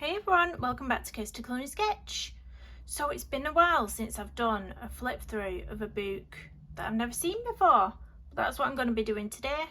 Hey everyone, welcome back to Coast to Coloring Sketch. So it's been a while since I've done a flip through of a book that I've never seen before. That's what I'm going to be doing today.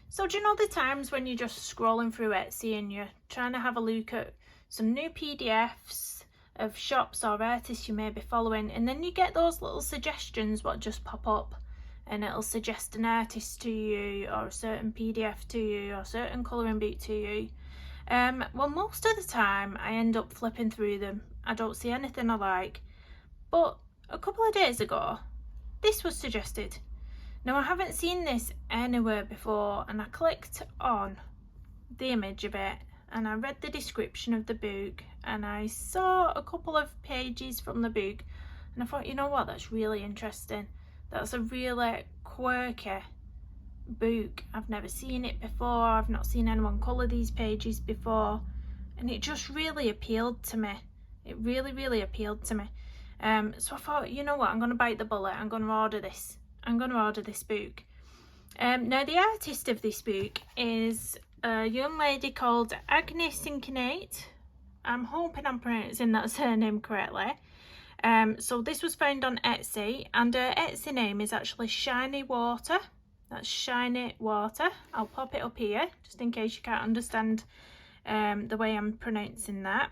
So do you know the times when you're just scrolling through Etsy and you're trying to have a look at some new PDFs of shops or artists you may be following, and then you get those little suggestions what just pop up and it'll suggest an artist to you or a certain PDF to you or a certain colouring book to you. Well, most of the time I end up flipping through them. I don't see anything I like. But a couple of days ago, this was suggested. Now, I haven't seen this anywhere before, and I clicked on the image of it and I read the description of the book and I saw a couple of pages from the book and I thought, you know what, that's really interesting. That's a really quirky book. I've never seen it before. I've not seen anyone colour these pages before, and it just really appealed to me. It really appealed to me. So I thought, you know what, I'm going to bite the bullet. I'm going to order this. I'm going to order this book. Now the artist of this book is a young lady called Agne Sinkunaite. I'm hoping I'm pronouncing that surname correctly. So this was found on Etsy, and her Etsy name is actually shinywater. That's shinywater. I'll pop it up here just in case you can't understand the way I'm pronouncing that.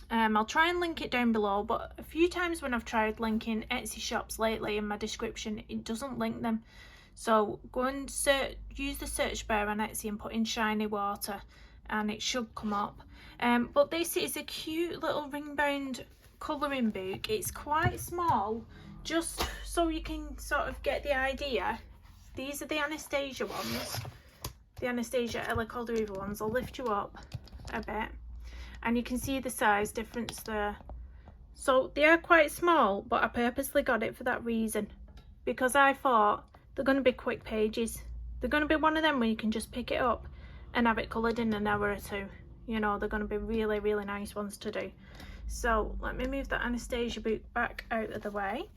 I'll try and link it down below, but a few times when I've tried linking Etsy shops lately in my description, it doesn't link them. So go and use the search bar on Etsy and put in shinywater and it should come up. But this is a cute little ring bound colouring book. It's quite small, just so you can sort of get the idea. These are the Anastasia ones, the Anastasia Ella Calderuva ones. I'll lift you up a bit and you can see the size difference there. So they are quite small, but I purposely got it for that reason, because I thought they're going to be quick pages. They're going to be one of them where you can just pick it up and have it coloured in an hour or two. You know, they're going to be really nice ones to do. So let me move that Anastasia book back out of the way.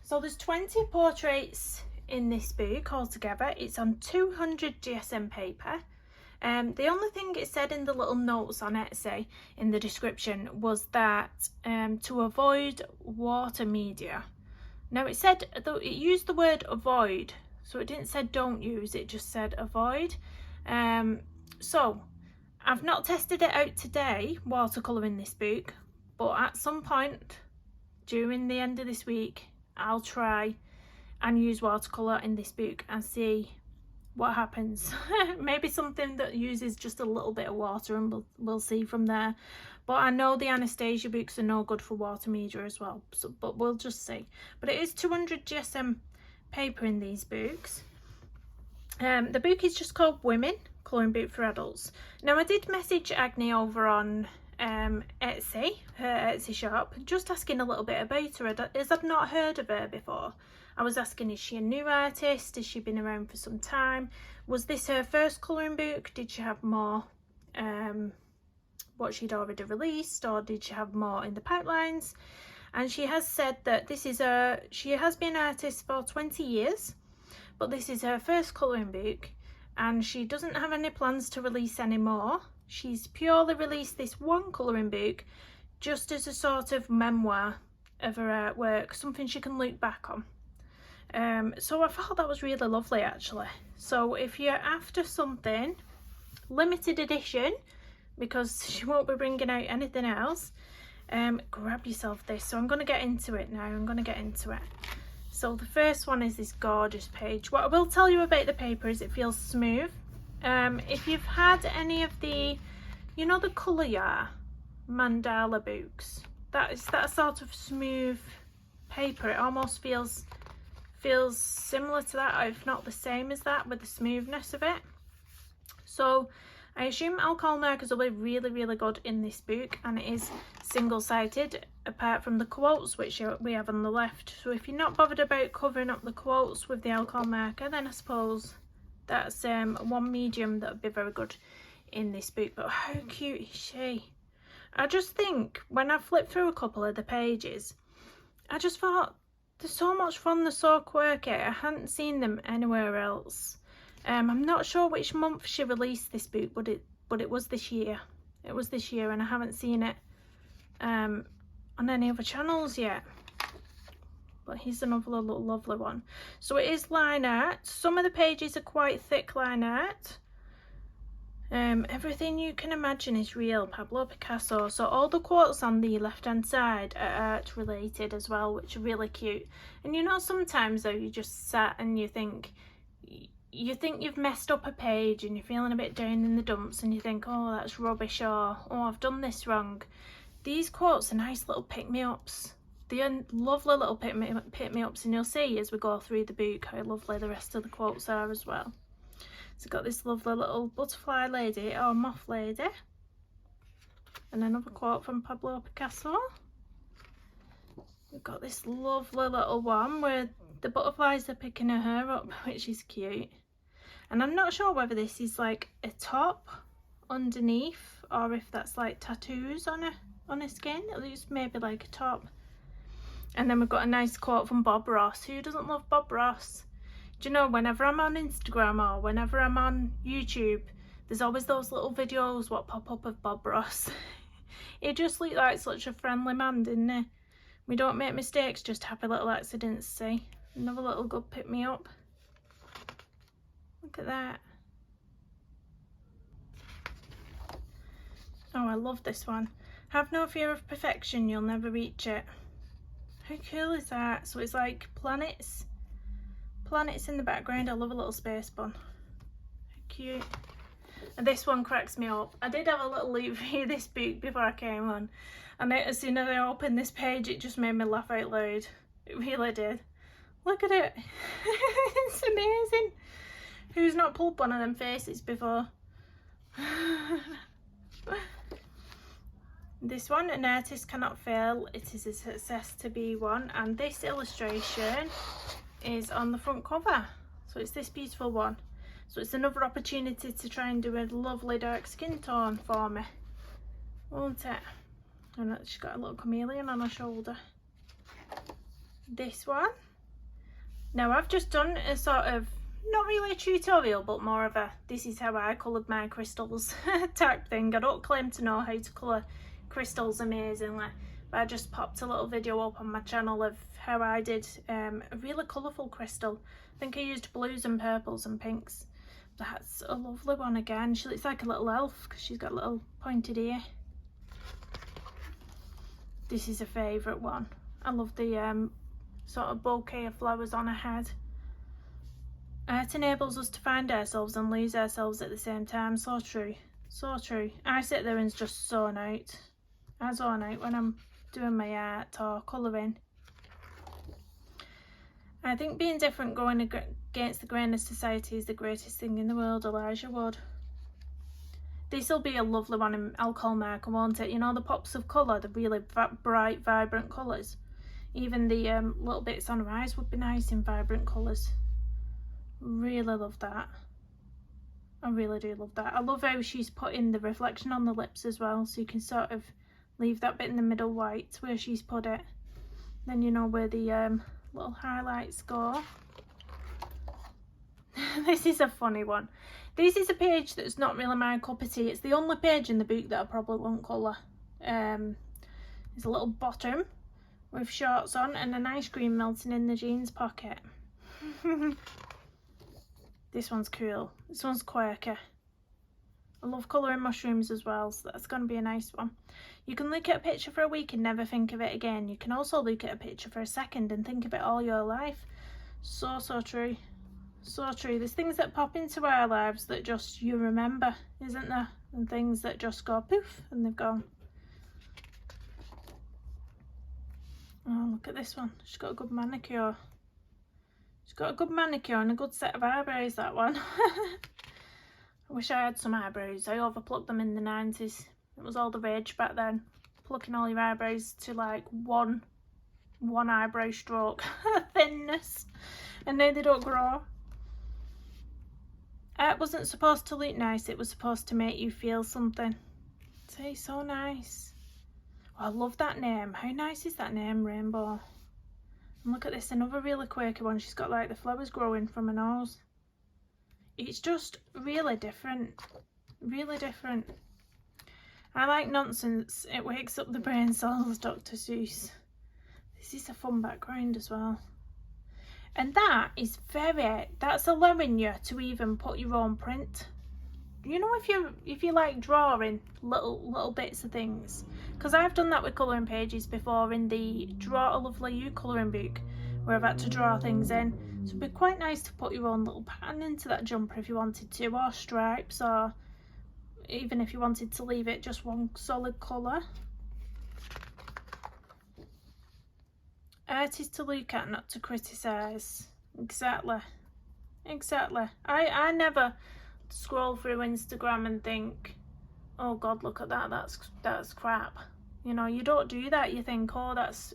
So there's 20 portraits in this book altogether. It's on 200 GSM paper. The only thing it said in the little notes on Etsy in the description was that to avoid water media. Now it said, though, it used the word avoid, so it didn't say don't use, it just said avoid. So I've not tested it out today, watercolouring this book, but at some point during the end of this week I'll try and use watercolour in this book and see what happens. Maybe something that uses just a little bit of water, and we'll see from there. But I know the Anastasia books are no good for water media as well, so, but we'll just see. But it is 200 GSM paper in these books. The book is just called Women, Colouring Book for Adults. Now I did message Agne over on Etsy, her Etsy shop, just asking a little bit about her, as I've not heard of her before. I was asking, is she a new artist? Has she been around for some time? Was this her first colouring book? Did she have more what she'd already released, or did she have more in the pipelines? And she has said that this is she has been an artist for 20 years, but this is her first colouring book and she doesn't have any plans to release any more. She's purely released this one colouring book just as a sort of memoir of her artwork, something she can look back on. So I thought that was really lovely actually. So if you're after something limited edition, because she won't be bringing out anything else, grab yourself this. So I'm going to get into it now. So the first one is this gorgeous page. What I will tell you about the paper is it feels smooth. If you've had any of the, you know, the Colour Yar mandala books, that sort of smooth paper. It almost feels similar to that, if not the same as that, with the smoothness of it. So I assume alcohol markers will be really good in this book, and it is single-sided apart from the quotes which we have on the left. So if you're not bothered about covering up the quotes with the alcohol marker, then I suppose that's one medium that would be very good in this book. But how cute is she? I just think when I flipped through a couple of the pages, I just thought, they're so much fun, they're so quirky. I hadn't seen them anywhere else. I'm not sure which month she released this book, but it was this year. It was this year, and I haven't seen it on any other channels yet. But here's another little lovely one. So it is line art. Some of the pages are quite thick line art. Everything you can imagine is real, Pablo Picasso. So all the quotes on the left hand side are art related as well, which are really cute. And you know, sometimes though, you just sat and you think you've messed up a page and you're feeling a bit down in the dumps, and you think, oh, that's rubbish, or oh, I've done this wrong. These quotes are nice little pick-me-ups. They're lovely little pick-me-ups, and you'll see as we go through the book how lovely the rest of the quotes are as well. So we've got this lovely little butterfly lady, or moth lady, and another quote from Pablo Picasso. We've got this lovely little one where the butterflies are picking her hair up, which is cute. And I'm not sure whether this is like a top underneath, or if that's like tattoos on her skin. At least maybe like a top. And then we've got a nice quote from Bob Ross. Who doesn't love Bob Ross? Do you know, whenever I'm on Instagram or whenever I'm on YouTube, there's always those little videos what pop up of Bob Ross. He just looked like such a friendly man, didn't he? We don't make mistakes, just happy little accidents, see? Another little good pick-me-up. Look at that. Oh, I love this one. Have no fear of perfection, you'll never reach it. How cool is that? So it's like planets in the background. I love a little space bun. How cute. And this one cracks me up. I did have a little look through this book before I came on, and as soon as I opened this page, it just made me laugh out loud. It really did. Look at it. It's amazing. Who's not pulled one of them faces before? This one, an artist cannot fail, it is a success to be one, and this illustration is on the front cover. So it's this beautiful one. So it's another opportunity to try and do a lovely dark skin tone for me, won't it? And she's got a little chameleon on her shoulder. This one. Now I've just done a sort of, not really a tutorial, but more of a, this is how I coloured my crystals type thing. I don't claim to know how to colour crystals amazingly, but I just popped a little video up on my channel of how I did a really colourful crystal. I think I used blues and purples and pinks. That's a lovely one again. She looks like a little elf because she's got a little pointed ear. This is a favourite one. I love the sort of bouquet of flowers on her head. Art enables us to find ourselves and lose ourselves at the same time. So true, so true. I sit there and just zone out. I zone out when I'm doing my art or colouring. I think being different, going against the grain of society is the greatest thing in the world, Elijah Wood. This will be a lovely one in alcohol marker, won't it? You know, the pops of colour, the really bright, vibrant colours. Even the little bits on her eyes would be nice in vibrant colours. Really love that. I really do love that. I love how she's put in the reflection on the lips as well, so you can sort of leave that bit in the middle white where she's put it. Then you know where the little highlights go. This is a funny one. This is a page that's not really my cup of tea. It's the only page in the book that I probably won't colour. There's a little bottom with shorts on and an ice cream melting in the jeans pocket. This one's cool. This one's quirky. I love colouring mushrooms as well, so that's going to be a nice one. You can look at a picture for a week and never think of it again. You can also look at a picture for a second and think of it all your life. So true. So true. There's things that pop into our lives that just you remember, isn't there? And things that just go poof and they've gone. Oh, look at this one. She's got a good manicure. She's got a good manicure and a good set of eyebrows, that one. I wish I had some eyebrows. I overplucked them in the 90s. It was all the rage back then. Plucking all your eyebrows to like one eyebrow stroke thinness. And now they don't grow. It wasn't supposed to look nice. It was supposed to make you feel something. See, so nice. Oh, I love that name. How nice is that name, Rainbow? And look at this, another really quirky one. She's got like the flowers growing from her nose. It's just really different. Really different. I like nonsense. It wakes up the brain cells, Dr. Seuss. This is a fun background as well. And that's allowing you to even put your own print. You know, if you like drawing little bits of things, because I've done that with colouring pages before in the Draw a Lovely You colouring book, where I've had to draw things in. So it'd be quite nice to put your own little pattern into that jumper if you wanted to, or stripes, or even if you wanted to leave it just one solid colour. Art is to look at, not to criticise. Exactly. I never scroll through Instagram and think, oh God, look at that, that's crap. You know, you don't do that. You think, oh, that's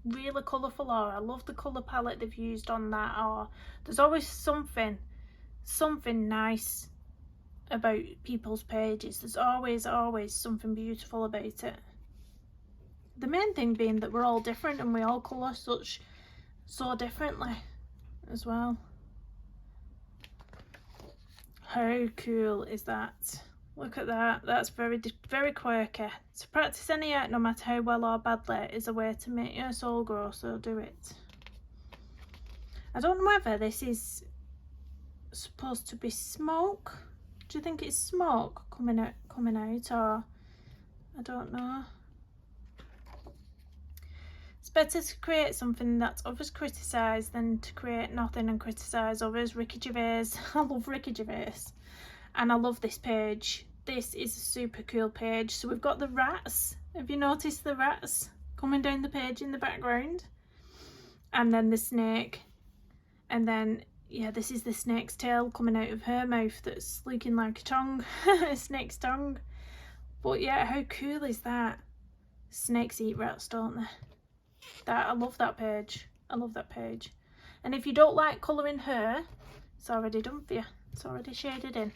really colourful, or I love the colour palette they've used on that, or there's always something nice about people's pages. There's always something beautiful about it. The main thing being that we're all different and we all colour so differently as well. How cool is that? Look at that. That's very quirky. To practice any art, no matter how well or badly, is a way to make your soul grow, so do it. I don't know whether this is supposed to be smoke. Do you think it's smoke coming out, or I don't know. It's better to create something that others criticise than to create nothing and criticise others. Ricky Gervais. I love Ricky Gervais. And I love this page. This is a super cool page. So we've got the rats. Have you noticed the rats coming down the page in the background? And then the snake. And then, yeah, this is the snake's tail coming out of her mouth that's looking like a tongue. A snake's tongue. But yeah, how cool is that? Snakes eat rats, don't they? I love that page. I love that page. And if you don't like colouring her, it's already done for you. It's already shaded in.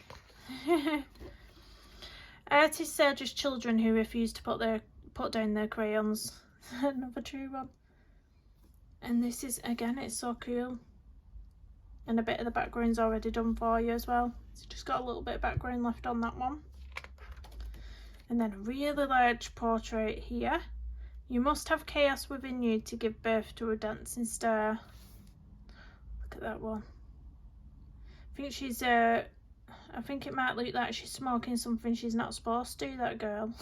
Artists are just children who refuse to put down their crayons. Another true one. And this is, again, it's so cool. And a bit of the background's already done for you as well. So just got a little bit of background left on that one. And then a really large portrait here. You must have chaos within you to give birth to a dancing star. Look at that one. I think she's I think it might look like she's smoking something she's not supposed to, that girl.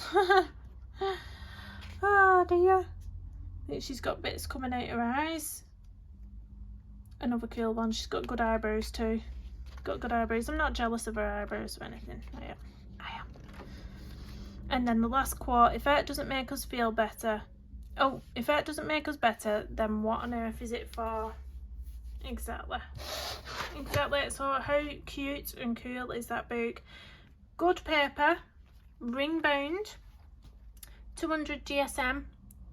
Oh dear. I think she's got bits coming out her eyes. Another cool one. She's got good eyebrows too. Got good eyebrows. I'm not jealous of her eyebrows or anything. I am. And then the last quote, if art doesn't make us feel better, if art doesn't make us better, then what on earth is it for? Exactly. So how cute and cool is that book? Good paper, ring bound, 200 GSM,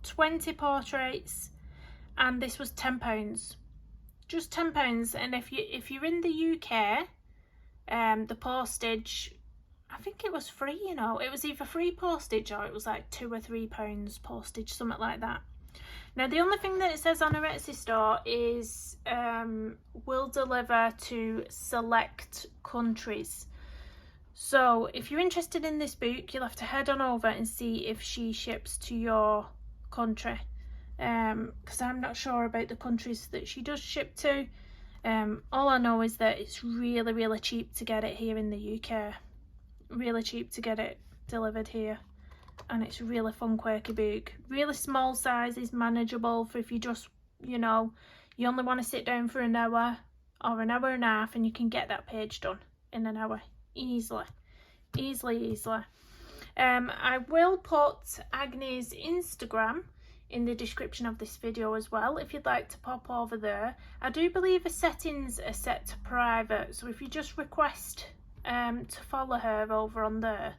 20 portraits, and this was £10. Just £10. And if you're in the UK, the postage, I think it was free, you know. It was either free postage or it was like £2 or £3 postage, something like that. Now, the only thing that it says on her Etsy store is will deliver to select countries. So if you're interested in this book, you'll have to head on over and see if she ships to your country. Because I'm not sure about the countries that she does ship to. All I know is that it's really, really cheap to get it here in the UK. Really cheap to get it delivered here. And it's a really fun, quirky book. Really small sizes, manageable for if you just, you know, you only want to sit down for an hour or an hour and a half, and you can get that page done in an hour. Easily. I will put Agne's Instagram in the description of this video as well, if you'd like to pop over there. I do believe the settings are set to private, so if you just request to follow her over on there,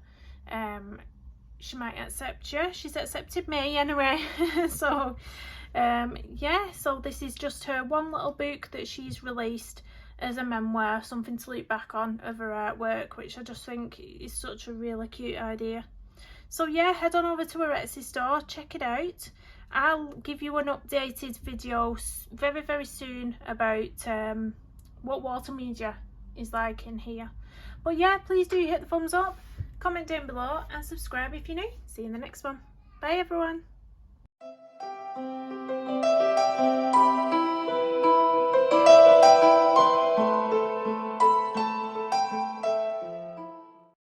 she might accept you. She's accepted me anyway. So yeah, so this is just her one little book that she's released as a memoir, something to look back on of her artwork, which I just think is such a really cute idea. So yeah, head on over to her Etsy store, check it out. I'll give you an updated video very, very soon about what water media is like in here. But yeah, please do hit the thumbs up, Comment down below and subscribe if you're new. See you in the next one. Bye everyone.